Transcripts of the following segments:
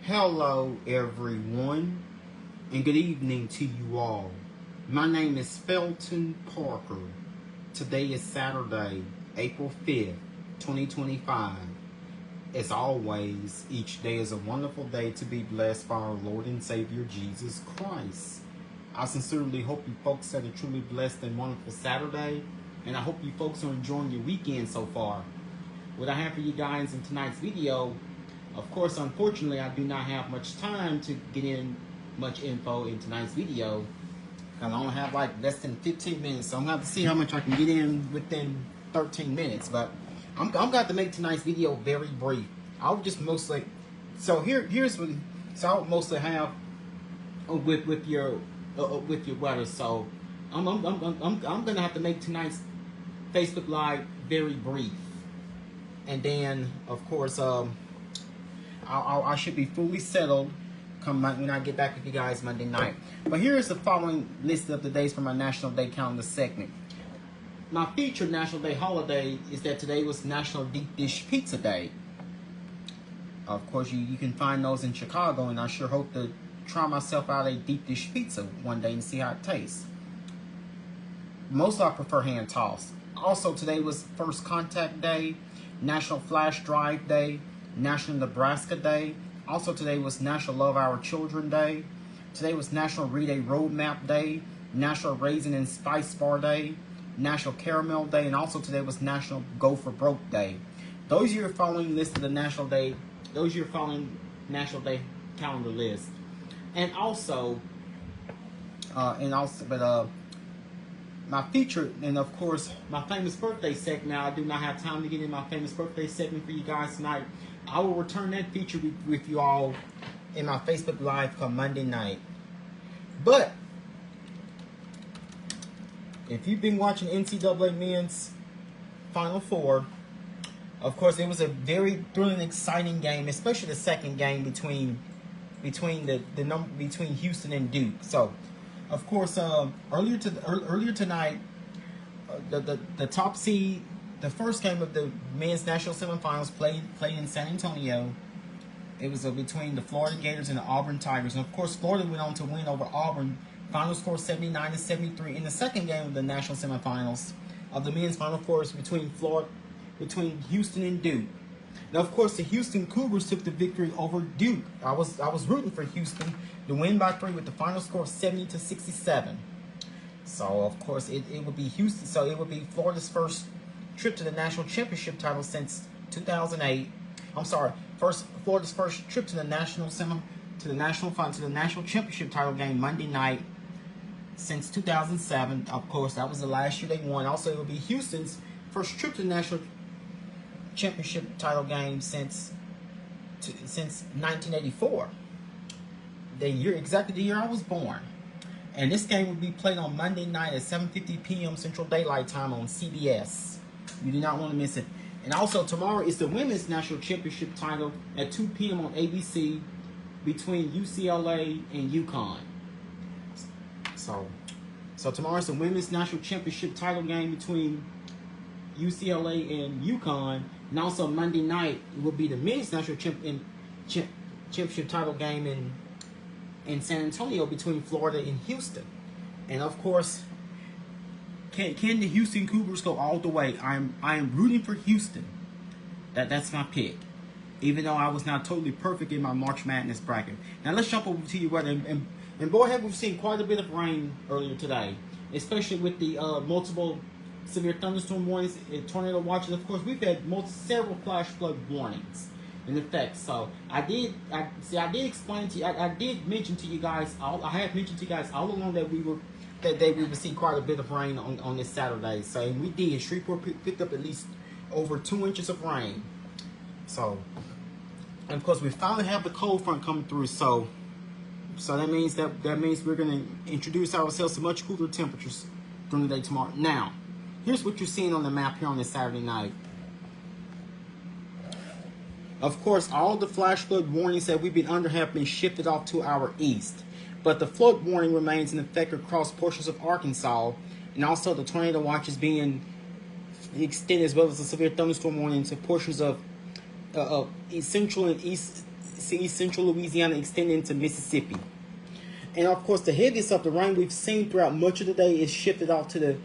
Hello, everyone, and good evening to you all. My name is Felton Parker. Today is Saturday, April 5th, 2025. As always, each day is a wonderful day to be blessed by our Lord and Savior Jesus Christ. I sincerely hope you folks had a truly blessed and wonderful Saturday, and I hope you folks are enjoying your weekend so far. What I have for you guys in tonight's video, of course, unfortunately, I do not have much time to get in much info in tonight's video. I only have like less than 15 minutes, so I'm going to have to see how much I can get in within 13 minutes. But I'm going to have to make tonight's video very brief. I'll just mostly, so here's what, so I'll mostly have with your brother. So I'm going to have to make tonight's Facebook Live very brief, and then of course I should be fully settled come when I get back with you guys Monday night. But here is the following list of the days for my National Day Calendar segment. My featured National Day holiday is that today was National Deep Dish Pizza Day. Of course, you can find those in Chicago, and I sure hope to try myself out a deep dish pizza one day and see how it tastes. Most I prefer hand tossed. Also, today was First Contact Day, National Flash Drive Day, National Nebraska Day. Also today was National Love Our Children Day. Today was National Read a Roadmap Day, National Raisin and Spice Bar Day, National Caramel Day, and also today was National Go for Broke Day. Those are your following list of the National Day. Those are your following National Day calendar list. And also, my feature, and of course, my famous birthday segment. Now, I do not have time to get in my famous birthday segment for you guys tonight. I will return that feature with you all in my Facebook Live come Monday night. But if you've been watching NCAA Men's Final Four, of course, it was a very thrilling, exciting game, especially the second game between Houston and Duke. So, of course, earlier tonight, the top seed, the first game of the men's national semifinals played in San Antonio. It was between the Florida Gators and the Auburn Tigers, and of course, Florida went on to win over Auburn. Final score 79-73 in the second game of the national semifinals of the men's Final Four is between Houston and Duke. Now, of course, the Houston Cougars took the victory over Duke. I was rooting for Houston to win by 3 with the final score of 70-67. So, of course, it would be Houston. So it would be Florida's first trip to the national championship title since 2008. I'm sorry, Florida's first trip to the national championship title game Monday night since 2007. Of course, that was the last year they won. Also, it would be Houston's first trip to the national championship title game since 1984. Exactly the year I was born. And this game will be played on Monday night at 7:50 p.m. Central Daylight Time on CBS. You do not want to miss it. And also tomorrow is the women's national championship title at 2 p.m. on ABC between UCLA and UConn. So tomorrow is the women's national championship title game between UCLA and UConn. And also Monday night will be the men's national championship title game in San Antonio between Florida and Houston. And of course, can the Houston Cougars go all the way? I am rooting for Houston. That's my pick. Even though I was not totally perfect in my March Madness bracket. Now let's jump over to your weather. And boy, have we seen quite a bit of rain earlier today, especially with the multiple severe thunderstorm warnings and tornado watches. Of course, we've had several flash flood warnings in effect. So I did explain to you. I did mention to you guys. I have mentioned to you guys all along that we would see quite a bit of rain on this Saturday. So and we did. Shreveport picked up at least over 2 inches of rain. So, and of course, we finally have the cold front coming through. So that means we're going to introduce ourselves to much cooler temperatures during the day tomorrow. Now, here's what you're seeing on the map here on this Saturday night. Of course, all the flash flood warnings that we've been under have been shifted off to our east. But the flood warning remains in effect across portions of Arkansas, and also the tornado watch is being extended, as well as the severe thunderstorm warning to portions of central and east East Central Louisiana, extending to Mississippi. And of course, the heaviest of the rain we've seen throughout much of the day is shifted off to the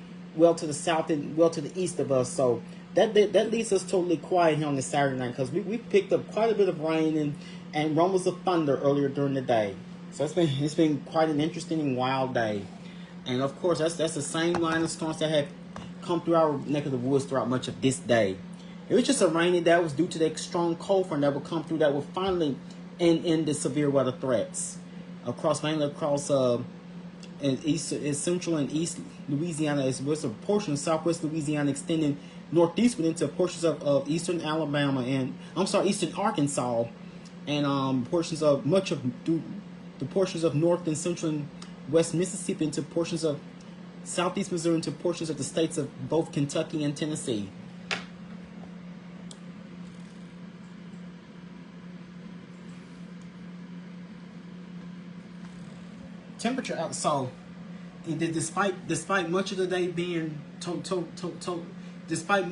south and to the east of us. So that leaves us totally quiet here on this Saturday night, because we picked up quite a bit of rain and rumbles of thunder earlier during the day. So it's been quite an interesting and wild day. And of course, that's the same line of storms that have come through our neck of the woods throughout much of this day. It was just a rainy day. That was due to the strong cold front that will come through, that will finally end the severe weather threats mainly across central and east Louisiana, as well as a portion of southwest Louisiana, extending northeastward into portions of eastern Alabama and eastern Arkansas, and portions of the portions of north and central and west Mississippi, into portions of southeast Missouri, into portions of the states of both Kentucky and Tennessee. Temperature out. So, despite much of the day being despite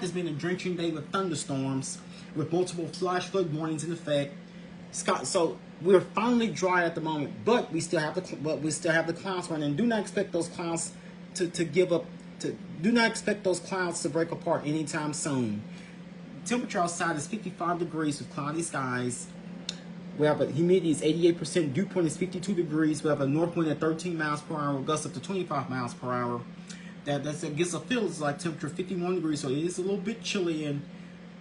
this being a drenching day with thunderstorms, with multiple flash flood warnings in effect, so we're finally dry at the moment, but we still have the clouds running. And do not expect those clouds to give up. Do not expect those clouds to break apart anytime soon. Temperature outside is 55 degrees with cloudy skies. We have a humidity is 88%. Dew point is 52 degrees. We have a north wind at 13 miles per hour. Gusts up to 25 miles per hour. That gives a feel. It's like temperature 51 degrees. So it is a little bit chilly.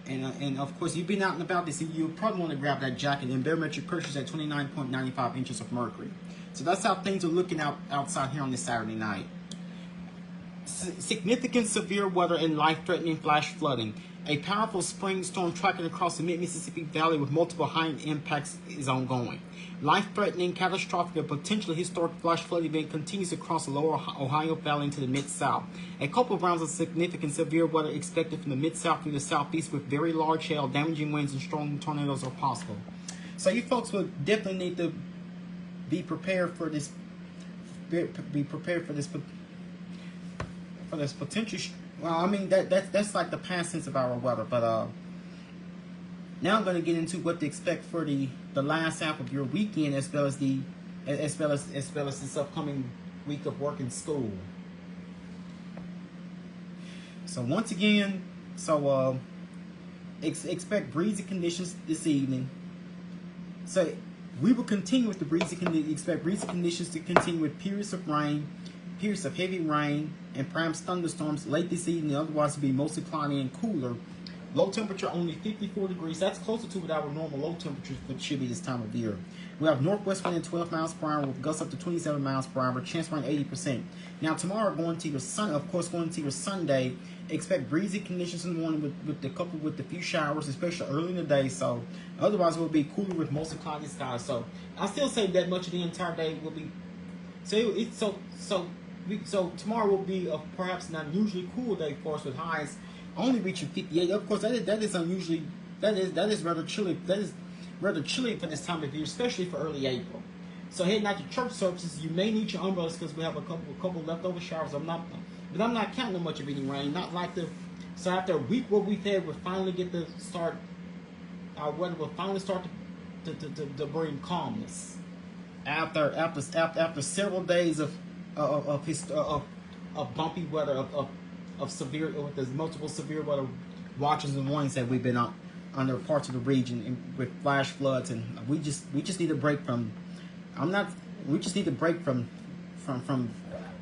And of course, you've been out and about this, you probably want to grab that jacket. And barometric pressure is at 29.95 inches of mercury. So that's how things are looking outside here on this Saturday night. Significant severe weather and life-threatening flash flooding. A powerful spring storm tracking across the mid-Mississippi Valley with multiple high impacts is ongoing. Life-threatening, catastrophic, and potentially historic flash flood event continues across the lower Ohio Valley into the Mid-South. A couple of rounds of significant severe weather expected from the Mid-South through the Southeast, with very large hail, damaging winds, and strong tornadoes are possible. So you folks will definitely need to be prepared for this. Be prepared for this potential. Well, I mean that's like the past tense of our weather, but now I'm going to get into what to expect for the last half of your weekend, as well as this upcoming week of work and school. So once again, expect breezy conditions this evening. So we will continue with the breezy conditions. Expect breezy conditions to continue with periods of heavy rain, and perhaps thunderstorms late this evening. Otherwise, it'll be mostly cloudy and cooler. Low temperature only 54 degrees. That's closer to what our normal low temperatures should be this time of year. We have northwest wind at 12 miles per hour with gusts up to 27 miles per hour. Chance rain 80%. Now tomorrow, going to your Sunday, expect breezy conditions in the morning coupled with a few showers, especially early in the day. So otherwise, it will be cooler with mostly cloudy skies. So I still say that much of the entire day will be. So tomorrow will be perhaps an unusually cool day for us, with highs only reaching 58. Of course, that is rather chilly. That is rather chilly for this time of year, especially for early April. So heading out to church services, you may need your umbrellas because we have a couple leftover showers. But I'm not counting on much of any rain. Not like so after a week what we've had, we'll finally get to start. Our weather will finally start to bring calmness. After several days of bumpy weather, of severe, with the multiple severe weather watches and warnings that we've been under parts of the region, and with flash floods, and we just need a break from. We just need a break from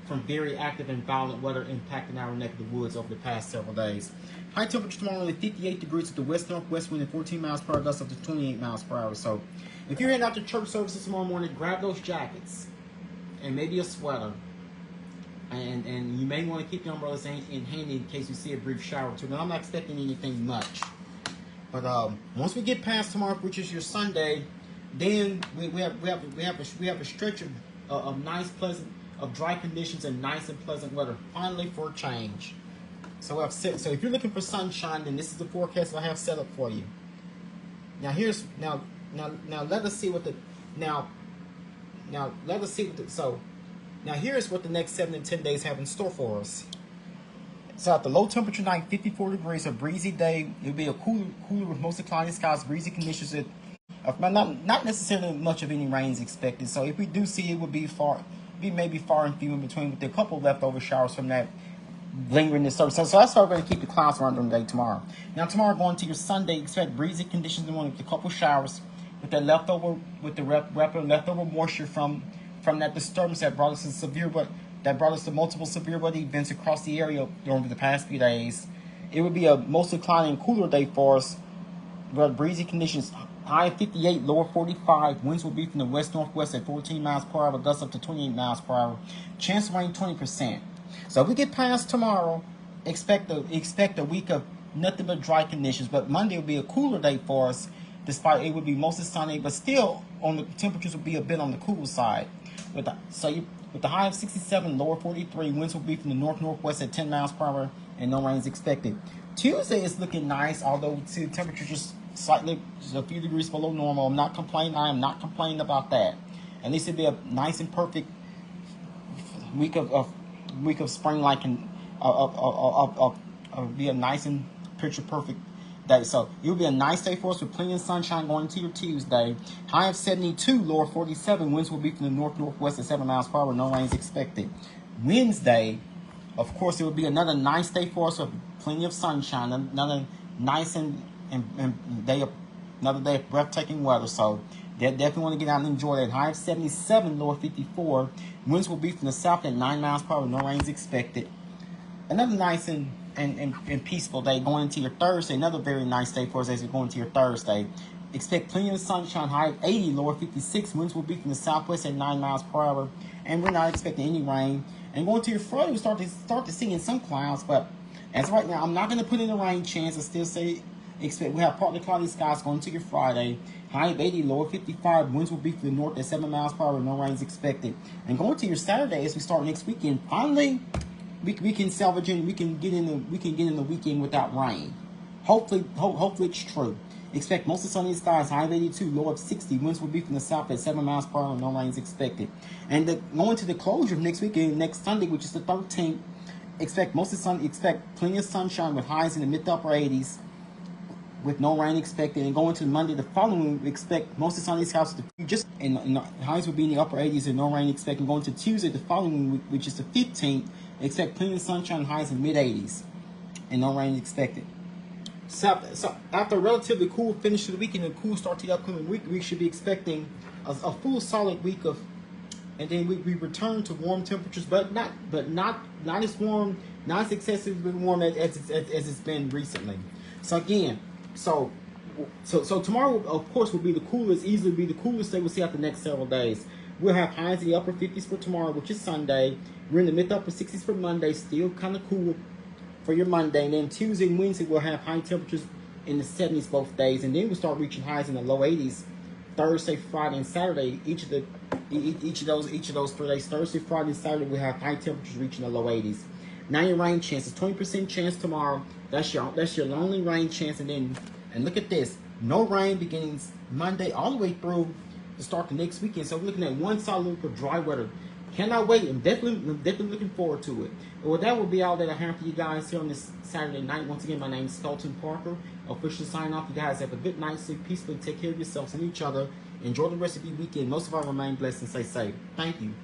very active and violent weather impacting our neck of the woods over the past several days. High temperature tomorrow only 58 degrees with the west-northwest wind at 14 miles per hour, gusts up to 28 miles per hour. So if you're heading out to church services tomorrow morning, grab those jackets and maybe a sweater. And you may want to keep your umbrellas in handy in case you see a brief shower or two. Now, I'm not expecting anything much. But once we get past tomorrow, which is your Sunday, then we have a stretch of nice, pleasant, of dry conditions and nice and pleasant weather. Finally, for a change. So if you're looking for sunshine, then this is the forecast I have set up for you. Now let us see what here's what the next 7 to 10 days have in store for us. So at the low temperature night, 54 degrees, a breezy day. It'll be a cooler with mostly cloudy skies, breezy conditions. Not necessarily much of any rain is expected. So if we do see it, would be maybe far and few in between, with a couple leftover showers from that lingering this surface. So that's why we're going to keep the clouds around during the day tomorrow. Now tomorrow, going to your Sunday, expect breezy conditions in the morning with a couple showers, with that leftover moisture from that disturbance that brought us to multiple severe weather events across the area during the past few days. It would be a mostly cloudy and cooler day for us, but breezy conditions. High 58, lower 45. Winds will be from the west-northwest at 14 miles per hour, gusts up to 28 miles per hour. Chance of rain 20%. So if we get past tomorrow, expect a week of nothing but dry conditions. But Monday will be a cooler day for us, despite it would be mostly sunny, but still on the temperatures will be a bit on the cool side. With the high of 67, lower 43, winds will be from the north-northwest at 10 miles per hour, and no rain is expected. Tuesday is looking nice, although the temperature just a few degrees below normal. I'm not complaining. I am not complaining about that. At least it'll be a nice and perfect week of spring, like be a nice and picture perfect day. So it'll be a nice day for us with plenty of sunshine going into your Tuesday. High of 72, lower 47. Winds will be from the north-northwest at 7 miles per hour. No rain is expected. Wednesday, of course, it will be another nice day for us with plenty of sunshine. Another nice and another day of breathtaking weather. So they definitely want to get out and enjoy that. High of 77, lower 54. Winds will be from the south at 9 miles per hour. No rain is expected. Another nice and peaceful day going into your Thursday. Another very nice day for us as we go into your Thursday. Expect plenty of sunshine. High of 80, lower 56. Winds will be from the southwest at 9 miles per hour. And we're not expecting any rain. And going to your Friday, we start to see in some clouds. But as right now, I'm not going to put in a rain chance. I still say we have partly cloudy skies going to your Friday. High of 80, lower 55. Winds will be from the north at 7 miles per hour. No rain is expected. And going to your Saturday as we start next weekend, finally we can salvage and we can get in the weekend without rain. Hopefully it's true. Expect mostly sunny skies. High of 82, low of 60. Winds will be from the south at 7 miles per hour. No rain is expected. And going to the closure of next weekend, next Sunday, which is the 13th, expect plenty of sunshine with highs in the mid to upper 80s. With no rain expected. And going to Monday the following, we expect mostly sunny skies and highs will be in the upper 80s and no rain expected. Going to Tuesday the following week, which is the 15th, expect plenty of sunshine, highs in mid 80s and no rain expected. So after a relatively cool finish to the week and a cool start to the upcoming week, we should be expecting a full solid week of, and then we return to warm temperatures, but not as warm, not as excessively warm as it's been recently. So again. So tomorrow, of course, will be the coolest, easily be the coolest day we'll see after the next several days. We'll have highs in the upper 50s for tomorrow, which is Sunday. We're in the mid to upper 60s for Monday, still kind of cool for your Monday. And then Tuesday and Wednesday, we'll have high temperatures in the 70s both days. And then we'll start reaching highs in the low 80s Thursday, Friday, and Saturday. Each of those 3 days, Thursday, Friday, and Saturday, we'll have high temperatures reaching the low 80s. Now your rain chances, 20% chance tomorrow. That's your only rain chance, and look at this, no rain beginning Monday all the way through to start the next weekend. So we're looking at one solid week of dry weather. Cannot wait. I'm definitely looking forward to it. Well, that will be all that I have for you guys here on this Saturday night. Once again, my name is Felton Parker. Officially sign off. You guys have a good night. Sleep peacefully. Take care of yourselves and each other. Enjoy the rest of your weekend. Most of all, remain blessed and stay safe. Thank you.